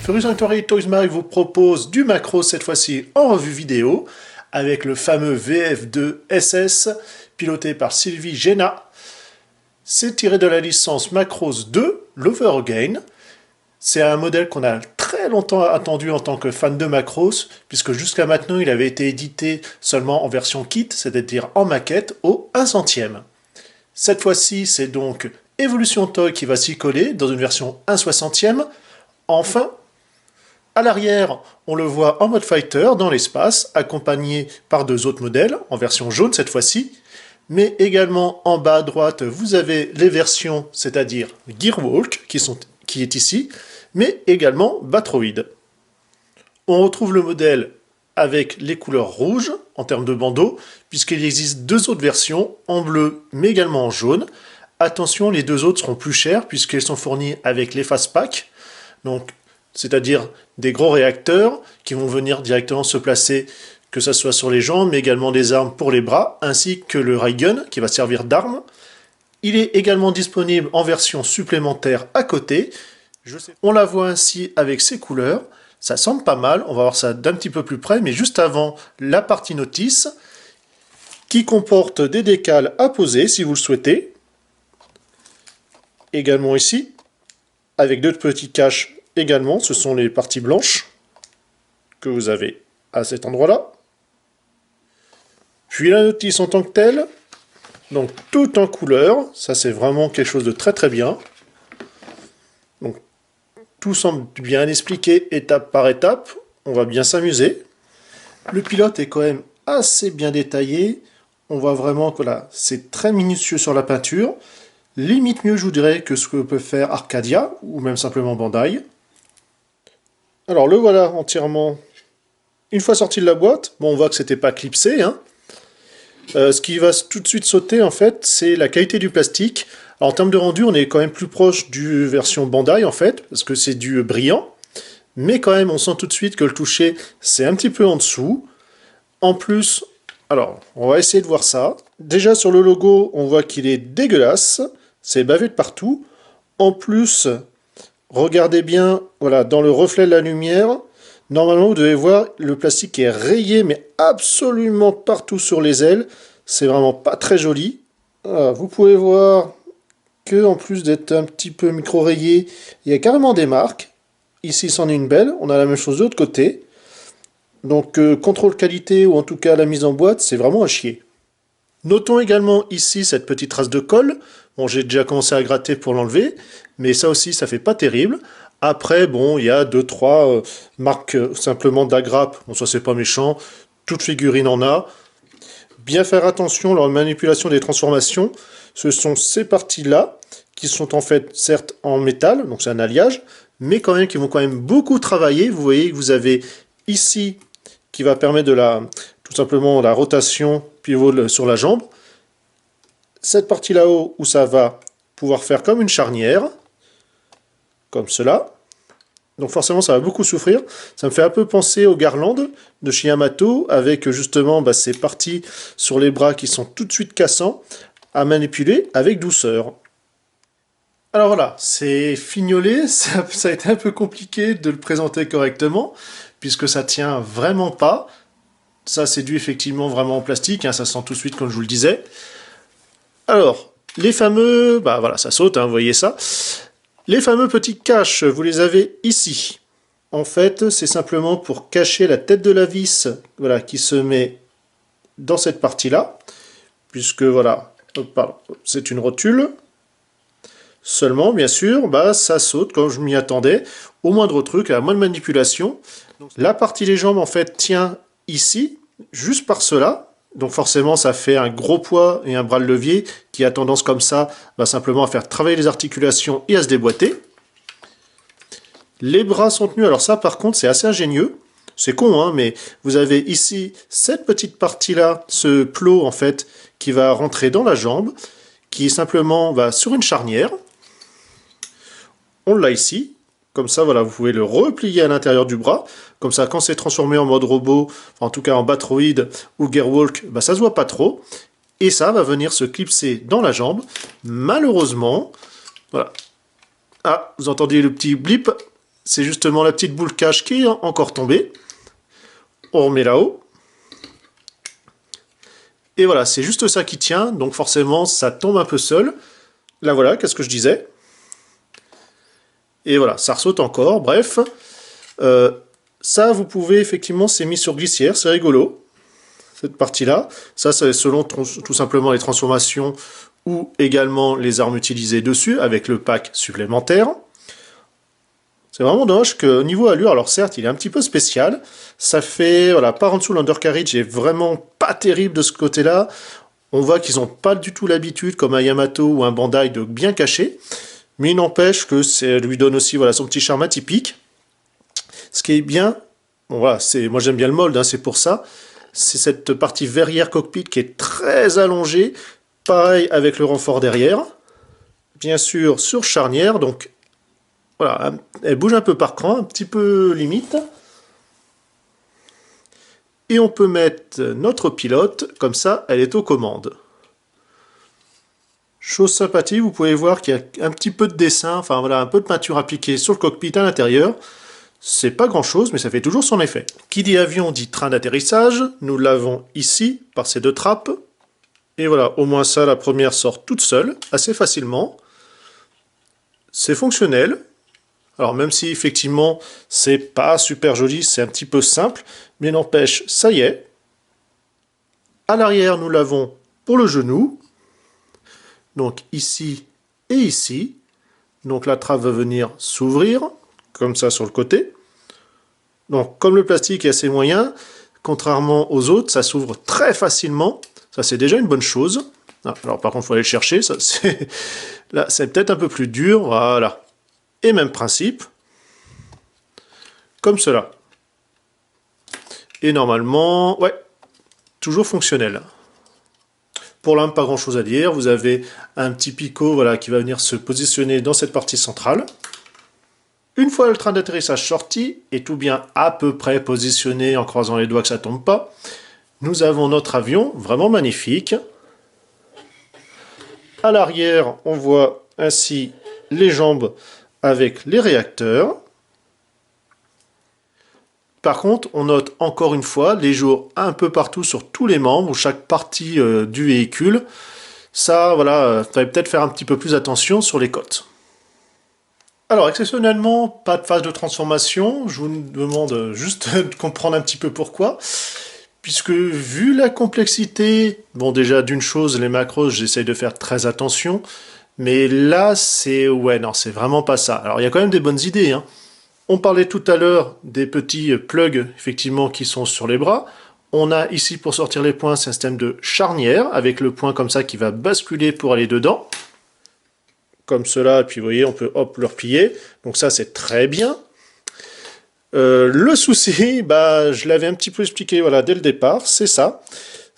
Furus Factory Toysmart vous propose du Macross cette fois-ci en revue vidéo avec le fameux VF2 SS piloté par Sylvie Géna. C'est tiré de la licence Macross 2, Lover Again. C'est un modèle qu'on a très longtemps attendu en tant que fan de Macross, puisque jusqu'à maintenant il avait été édité seulement en version kit, c'est-à-dire en maquette, au 1/100e. Cette fois-ci, c'est donc Evolution Toy qui va s'y coller dans une version 1/60e. Enfin, à l'arrière, on le voit en mode fighter dans l'espace, accompagné par deux autres modèles, en version jaune cette fois-ci. Mais également en bas à droite, vous avez les versions, c'est-à-dire Gearwalk, qui est ici, mais également Batroid. On retrouve le modèle avec les couleurs rouges en termes de bandeau, puisqu'il existe deux autres versions, en bleu mais également en jaune. Attention, les deux autres seront plus chères puisqu'elles sont fournies avec les Fast Pack, donc c'est-à-dire des gros réacteurs qui vont venir directement se placer, que ce soit sur les jambes, mais également des armes pour les bras, ainsi que le Ray Gun qui va servir d'arme. Il est également disponible en version supplémentaire à côté. On la voit ainsi avec ses couleurs. Ça semble pas mal, on va voir ça d'un petit peu plus près, mais juste avant, la partie notice, qui comporte des décals à poser si vous le souhaitez. Également ici, avec deux petits caches également, ce sont les parties blanches que vous avez à cet endroit-là. Puis la notice en tant que telle, donc tout en couleur, ça c'est vraiment quelque chose de très très bien. Donc tout semble bien expliqué étape par étape, on va bien s'amuser. Le pilote est quand même assez bien détaillé, on voit vraiment que là c'est très minutieux sur la peinture. Limite mieux, je vous dirais, que ce que peut faire Arcadia, ou même simplement Bandai. Alors, le voilà entièrement. Une fois sorti de la boîte, bon, on voit que c'était pas clipsé, hein. Ce qui va tout de suite sauter, en fait, c'est la qualité du plastique. Alors, en termes de rendu, on est quand même plus proche du version Bandai, en fait, parce que c'est du brillant. Mais quand même, on sent tout de suite que le toucher, c'est un petit peu en dessous. En plus, alors, on va essayer de voir ça. Déjà, sur le logo, on voit qu'il est dégueulasse. C'est bavé de partout. En plus, regardez bien, voilà, dans le reflet de la lumière, normalement vous devez voir le plastique est rayé, mais absolument partout sur les ailes. C'est vraiment pas très joli. Voilà, vous pouvez voir que en plus d'être un petit peu micro-rayé, il y a carrément des marques. Ici, c'en est une belle. On a la même chose de l'autre côté. Donc, contrôle qualité, ou en tout cas la mise en boîte, c'est vraiment à chier. Notons également ici cette petite trace de colle. Bon, j'ai déjà commencé à gratter pour l'enlever, mais ça aussi, ça fait pas terrible. Après, bon, il y a 2-3 marques simplement d'agrappe. Bon, ça, c'est pas méchant. Toute figurine en a. Bien faire attention lors de manipulation des transformations. Ce sont ces parties-là, qui sont en fait, certes, en métal, donc c'est un alliage, mais quand même, qui vont quand même beaucoup travailler. Vous voyez que vous avez ici, qui va permettre de tout simplement la rotation pivot sur la jambe. Cette partie là-haut où ça va pouvoir faire comme une charnière, comme cela. Donc forcément ça va beaucoup souffrir. Ça me fait un peu penser au Garland de chez Yamato, avec justement ces parties sur les bras qui sont tout de suite cassants, à manipuler avec douceur. Alors voilà, c'est fignolé, ça a été un peu compliqué de le présenter correctement, puisque ça tient vraiment pas. Ça c'est dû effectivement vraiment en plastique, hein, ça sent tout de suite comme je vous le disais. Alors, les fameux, voilà, ça saute, hein, vous voyez ça. Les fameux petits caches, vous les avez ici. En fait, c'est simplement pour cacher la tête de la vis, voilà, qui se met dans cette partie-là, puisque voilà, c'est une rotule. Seulement, bien sûr, ça saute comme je m'y attendais, au moindre truc, à la moindre manipulation. La partie des jambes, en fait, tient ici, juste par cela. Donc forcément, ça fait un gros poids et un bras de levier qui a tendance comme ça simplement à faire travailler les articulations et à se déboîter. Les bras sont tenus, alors ça par contre c'est assez ingénieux. C'est con, hein, mais vous avez ici cette petite partie-là, ce plot en fait, qui va rentrer dans la jambe, qui est simplement sur une charnière. On l'a ici. Comme ça, voilà, vous pouvez le replier à l'intérieur du bras. Comme ça, quand c'est transformé en mode robot, en tout cas en Batroid ou Gearwalk, ça se voit pas trop. Et ça va venir se clipser dans la jambe. Malheureusement, voilà. Ah, vous entendez le petit blip? c'est justement la petite boule cache qui est encore tombée. On remet là-haut. Et voilà, c'est juste ça qui tient, donc forcément ça tombe un peu seul. Là voilà, qu'est-ce que je disais? Et voilà, ça ressaute encore, bref. Ça, vous pouvez, effectivement, c'est mis sur glissière, c'est rigolo, cette partie-là. Ça, c'est selon tout simplement les transformations ou également les armes utilisées dessus, avec le pack supplémentaire. C'est vraiment dommage qu'au niveau allure, alors certes, il est un petit peu spécial. Ça fait, voilà, par en dessous, l'undercarriage est vraiment pas terrible de ce côté-là. On voit qu'ils n'ont pas du tout l'habitude, comme un Yamato ou un Bandai, de bien cacher. Mais il n'empêche que ça lui donne aussi voilà, son petit charme atypique. Ce qui est bien, bon, voilà, moi j'aime bien le mold, hein, c'est pour ça. C'est cette partie verrière cockpit qui est très allongée. Pareil avec le renfort derrière. Bien sûr, sur charnière, donc voilà, elle bouge un peu par cran, un petit peu limite. Et on peut mettre notre pilote, comme ça, elle est aux commandes. Chose sympathique, vous pouvez voir qu'il y a un petit peu de dessin, enfin voilà, un peu de peinture appliquée sur le cockpit à l'intérieur. C'est pas grand chose, mais ça fait toujours son effet. Qui dit avion dit train d'atterrissage. Nous l'avons ici, par ces deux trappes. Et voilà, au moins ça, la première sort toute seule, assez facilement. C'est fonctionnel. Alors même si effectivement c'est pas super joli, c'est un petit peu simple, mais n'empêche, ça y est. À l'arrière, nous l'avons pour le genou. Donc ici et ici. Donc la trappe va venir s'ouvrir, comme ça sur le côté. Donc comme le plastique est assez moyen, contrairement aux autres, ça s'ouvre très facilement. Ça c'est déjà une bonne chose. Alors par contre, il faut aller le chercher. Ça, là, c'est peut-être un peu plus dur. Voilà. Et même principe. Comme cela. Et normalement, ouais, toujours fonctionnel. Pour l'âme, pas grand chose à dire. Vous avez un petit picot voilà, qui va venir se positionner dans cette partie centrale. Une fois le train d'atterrissage sorti, et tout bien à peu près positionné en croisant les doigts que ça ne tombe pas, nous avons notre avion vraiment magnifique. À l'arrière, on voit ainsi les jambes avec les réacteurs. Par contre, on note encore une fois les jours un peu partout sur tous les membres, chaque partie du véhicule. Ça, voilà, ça va peut-être faire un petit peu plus attention sur les côtes. Alors, exceptionnellement, pas de phase de transformation. Je vous demande juste de comprendre un petit peu pourquoi. Puisque, vu la complexité, bon, déjà, d'une chose, les macros, j'essaye de faire très attention. Mais là, ouais, non, c'est vraiment pas ça. Alors, il y a quand même des bonnes idées, hein. On parlait tout à l'heure des petits plugs, effectivement, qui sont sur les bras. On a ici, pour sortir les points, c'est un système de charnière, avec le point comme ça qui va basculer pour aller dedans. Comme cela, et puis vous voyez, on peut hop le replier. Donc ça, c'est très bien. Le souci, bah, je l'avais un petit peu expliqué voilà, dès le départ, c'est ça.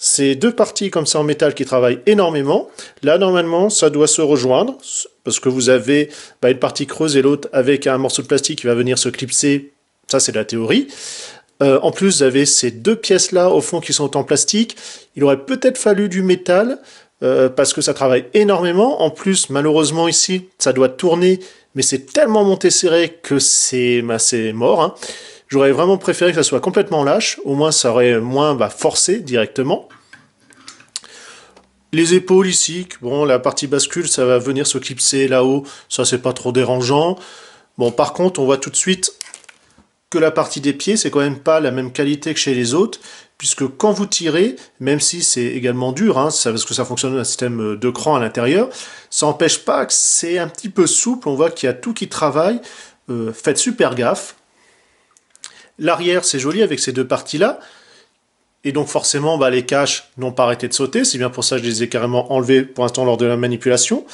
C'est deux parties comme ça en métal qui travaillent énormément. Là, normalement, ça doit se rejoindre, parce que vous avez une partie creuse et l'autre avec un morceau de plastique qui va venir se clipser. Ça, c'est la théorie. En plus, vous avez ces deux pièces-là, au fond, qui sont en plastique. Il aurait peut-être fallu du métal, parce que ça travaille énormément. En plus, malheureusement, ici, ça doit tourner, mais c'est tellement monté serré que c'est mort, hein. J'aurais vraiment préféré que ça soit complètement lâche, au moins ça aurait moins forcé directement. Les épaules ici, bon, la partie bascule, ça va venir se clipser là-haut, ça c'est pas trop dérangeant. Bon, par contre, on voit tout de suite que la partie des pieds, c'est quand même pas la même qualité que chez les autres, puisque quand vous tirez, même si c'est également dur, hein, parce que ça fonctionne un système de cran à l'intérieur, ça n'empêche pas que c'est un petit peu souple, on voit qu'il y a tout qui travaille, faites super gaffe. L'arrière, c'est joli avec ces deux parties-là. Et donc forcément, les caches n'ont pas arrêté de sauter. C'est bien pour ça que je les ai carrément enlevés pour l'instant lors de la manipulation.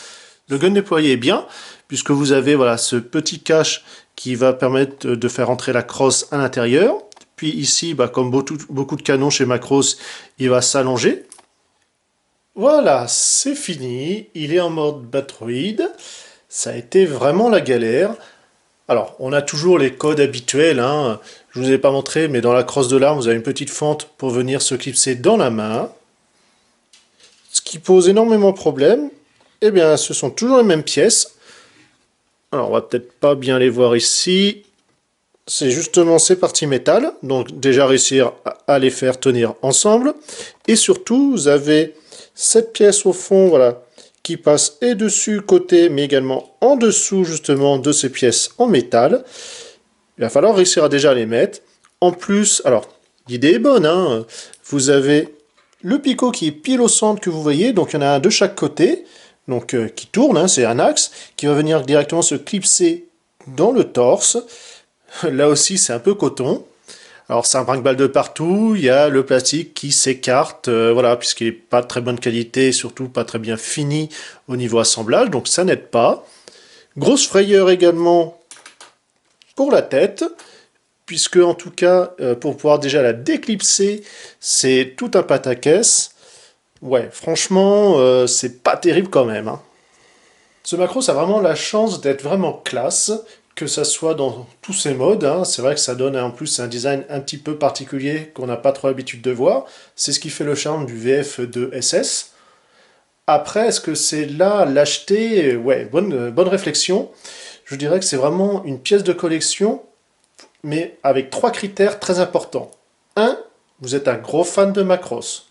Le gun déployé est bien, puisque vous avez voilà, ce petit cache qui va permettre de faire entrer la crosse à l'intérieur. Puis ici, comme beaucoup de canons chez Macros, il va s'allonger. Voilà, c'est fini. Il est en mode Batroid. Ça a été vraiment la galère. Alors, on a toujours les codes habituels, hein. Je ne vous ai pas montré, mais dans la crosse de l'arme, vous avez une petite fente pour venir se clipser dans la main. Ce qui pose énormément de problèmes, eh bien, ce sont toujours les mêmes pièces. Alors, on va peut-être pas bien les voir ici. c'est justement ces parties métal, donc déjà réussir à les faire tenir ensemble, et surtout vous avez cette pièce au fond, voilà, qui passe et dessus, côté, mais également en dessous justement de ces pièces en métal. Il va falloir réussir à déjà les mettre. En plus, alors, l'idée est bonne, hein, vous avez le picot qui est pile au centre que vous voyez, donc il y en a un de chaque côté, donc qui tourne, hein, c'est un axe, qui va venir directement se clipser dans le torse. Là aussi, c'est un peu coton. Alors, ça brinque-balle de partout. Il y a le plastique qui s'écarte, voilà, puisqu'il n'est pas de très bonne qualité, et surtout pas très bien fini au niveau assemblage, donc ça n'aide pas. Grosse frayeur également pour la tête, puisque en tout cas, pour pouvoir déjà la déclipser, c'est tout un pataquès. Ouais, franchement, c'est pas terrible quand même, hein. Ce Macros a vraiment la chance d'être vraiment classe, que ça soit dans tous ses modes, hein. C'est vrai que ça donne en plus un design un petit peu particulier qu'on n'a pas trop l'habitude de voir. C'est ce qui fait le charme du VF de SS. Après, est-ce que c'est là l'acheter? Ouais, bonne réflexion. Je dirais que c'est vraiment une pièce de collection, mais avec 3 critères très importants. 1. Vous êtes un gros fan de Macross.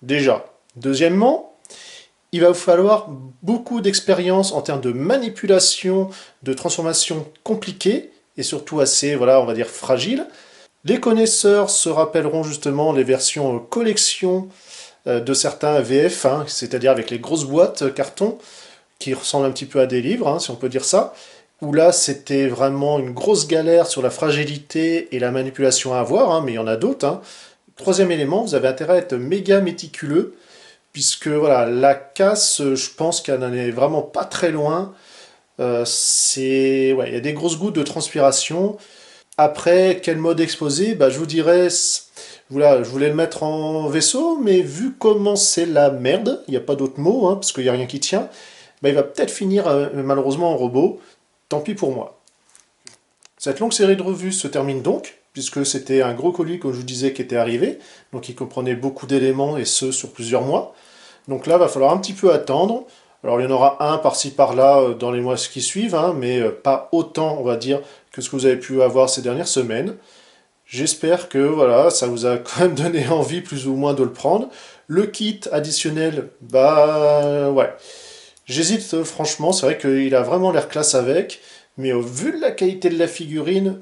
Déjà. Deuxièmement, il va vous falloir beaucoup d'expérience en termes de manipulation, de transformation compliquée, et surtout assez, voilà, on va dire fragile. Les connaisseurs se rappelleront justement les versions collection de certains VF, hein, c'est-à-dire avec les grosses boîtes carton, qui ressemblent un petit peu à des livres, hein, si on peut dire ça, où là c'était vraiment une grosse galère sur la fragilité et la manipulation à avoir, hein, mais il y en a d'autres, hein. Troisième élément, vous avez intérêt à être méga méticuleux, puisque voilà, la casse, je pense qu'elle n'en est vraiment pas très loin. Ouais, il y a des grosses gouttes de transpiration. Après, quel mode exposé? Bah, je vous dirais, voilà, je voulais le mettre en vaisseau, mais vu comment c'est la merde, il n'y a pas d'autre mot, hein, parce qu'il n'y a rien qui tient, bah, il va peut-être finir malheureusement en robot. Tant pis pour moi. Cette longue série de revues se termine donc, puisque c'était un gros colis, comme je vous disais, qui était arrivé, donc il comprenait beaucoup d'éléments, et ce, sur plusieurs mois. Donc là, il va falloir un petit peu attendre. Alors il y en aura un par-ci par-là dans les mois qui suivent, hein, mais pas autant, on va dire, que ce que vous avez pu avoir ces dernières semaines. J'espère que voilà, ça vous a quand même donné envie plus ou moins de le prendre. Le kit additionnel, bah ouais. J'hésite franchement, c'est vrai qu'il a vraiment l'air classe avec, mais au vu de la qualité de la figurine,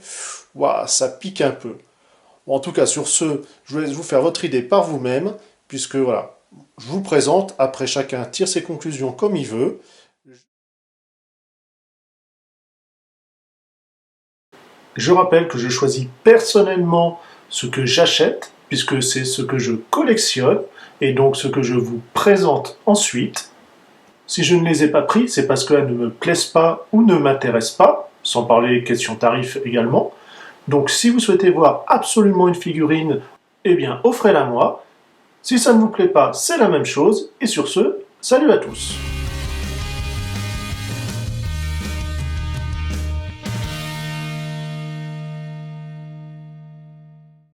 ouah, ça pique un peu. Bon, en tout cas, sur ce, je vous laisse vous faire votre idée par vous-même, puisque voilà, je vous présente, après chacun tire ses conclusions comme il veut. Je rappelle que je choisis personnellement ce que j'achète, puisque c'est ce que je collectionne, et donc ce que je vous présente ensuite. Si je ne les ai pas pris, c'est parce qu'elles ne me plaisent pas ou ne m'intéressent pas, sans parler question tarif également. Donc si vous souhaitez voir absolument une figurine, eh bien offrez-la moi. Si ça ne vous plaît pas, c'est la même chose. Et sur ce, salut à tous!